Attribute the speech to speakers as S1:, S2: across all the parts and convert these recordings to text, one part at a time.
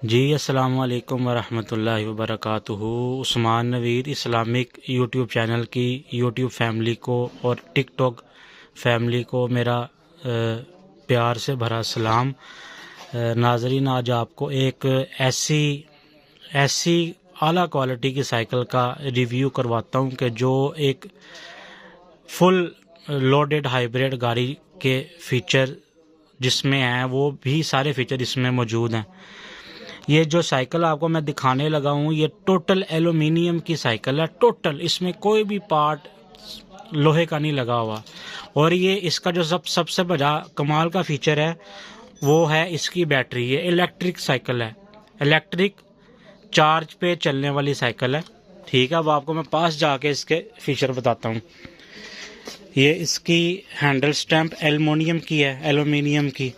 S1: जी अस्सलाम वालेकुम वरहमतुल्लाहि वबरकातुहू। Usman Naveed Islamic YouTube channel की यूट्यूब फैमिली को और टिकटॉक फैमिली को मेरा प्यार से भरा सलाम। नाजरीन, आज आपको एक ऐसी आला क्वालिटी की साइकिल का रिव्यू करवाता हूं कि जो एक फुल लोडेड हाइब्रिड गाड़ी के फीचर जिसमें हैं वो भी सारे फीचर इसमें मौजूद हैं। ये जो साइकिल आपको मैं दिखाने लगा हूँ ये टोटल एल्यूमिनियम की साइकिल है। टोटल इसमें कोई भी पार्ट लोहे का नहीं लगा हुआ। और ये इसका जो सबसे बड़ा कमाल का फीचर है वो है इसकी बैटरी। ये इलेक्ट्रिक साइकिल है, इलेक्ट्रिक चार्ज पे चलने वाली साइकिल है। ठीक है, अब आपको मैं पास जाके इसके फीचर बताता हूँ। ये इसकी हैंडल स्टैम्प एल्युमिनियम की है, एल्यूमिनियम की।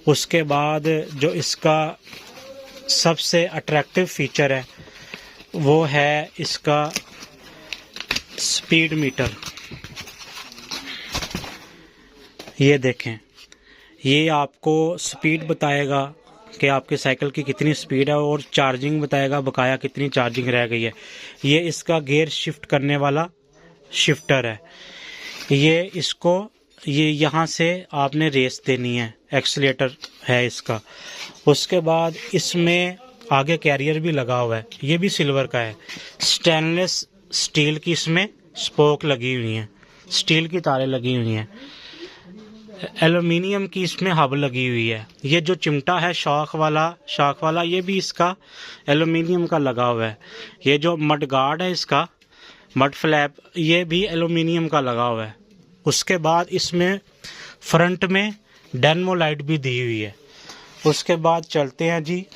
S1: उसके बाद जो इसका सबसे अट्रैक्टिव फीचर है वो है इसका स्पीड मीटर। ये देखें, ये आपको स्पीड बताएगा कि आपकी साइकिल की कितनी स्पीड है और चार्जिंग बताएगा बकाया कितनी चार्जिंग रह गई है। ये इसका गियर शिफ्ट करने वाला शिफ्टर है। ये यहाँ से आपने रेस देनी है, एक्सीलेटर है इसका। उसके बाद इसमें आगे कैरियर भी लगा हुआ है, ये भी सिल्वर का है। स्टेनलेस स्टील की इसमें स्पोक लगी हुई हैं, स्टील की तारें लगी हुई हैं। एल्यूमिनियम की इसमें हब लगी हुई है। ये जो चिमटा है शाख वाला ये भी इसका एल्यूमिनियम का लगा हुआ है। ये जो मड गार्ड है इसका, मड फ्लैप, ये भी एल्यूमिनियम का लगा हुआ है। उसके बाद इसमें फ्रंट में डेनमो लाइट भी दी हुई है। उसके बाद चलते हैं जी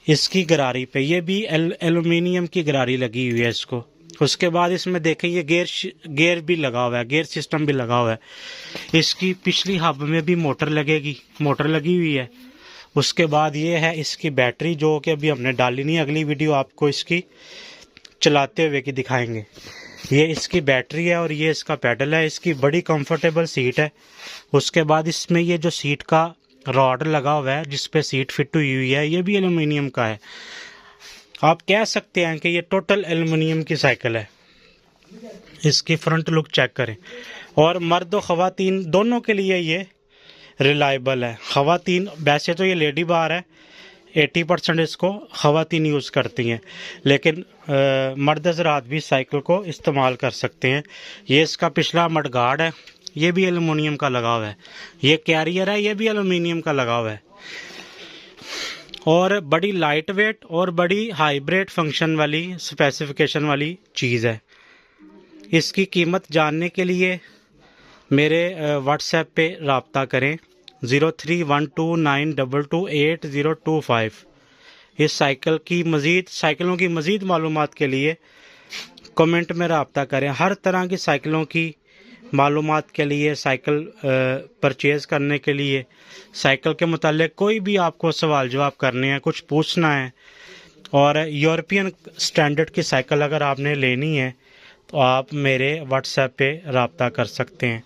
S1: इसकी गरारी पे, ये भी एल्यूमिनियम की गरारी लगी हुई है इसको। उसके बाद इसमें देखें ये गेयर भी लगा हुआ है, गेयर सिस्टम भी लगा हुआ है। इसकी पिछली हब में भी मोटर लगी हुई है। उसके बाद ये है इसकी बैटरी, जो कि अभी हमने डाली नहीं, अगली वीडियो आपको इसकी चलाते हुए की दिखाएंगे। ये इसकी बैटरी है और ये इसका पैडल है। इसकी बड़ी कंफर्टेबल सीट है। उसके बाद इसमें ये जो सीट का रॉड लगा हुआ है जिस पे सीट फिट हुई है, ये भी एल्यूमिनियम का है। आप कह सकते हैं कि ये टोटल एल्यूमिनियम की साइकिल है। इसकी फ्रंट लुक चेक करें। और मर्द और ख़वातीन दोनों के लिए ये रिलायबल है। ख़वातीन वैसे तो ये लेडी बार है, 80% इसको ख़वातीन यूज़ करती हैं, लेकिन मर्द हज़रात भी साइकिल को इस्तेमाल कर सकते हैं। ये इसका पिछला मडगार्ड है, ये भी एल्यूमिनियम का लगा हुआ है। ये कैरियर है, ये भी एल्यूमिनियम का लगा हुआ है। और बड़ी लाइट वेट और बड़ी हाइब्रिड फंक्शन वाली स्पेसिफिकेशन वाली चीज़ है। इसकी कीमत जानने के लिए मेरे व्हाट्सएप पे रब्ता करें 0312922825। इस साइकिलों की मज़ीद मालूमात के लिए कमेंट में रब्ता करें। हर तरह की साइकिलों की मालूमात के लिए, साइकिल परचेज़ करने के लिए, साइकिल के मुताल्लिक़ कोई भी आपको सवाल जवाब करने हैं, कुछ पूछना है, और यूरोपियन स्टैंडर्ड की साइकिल अगर आपने लेनी है तो आप मेरे व्हाट्सएप पे रब्ता कर सकते हैं।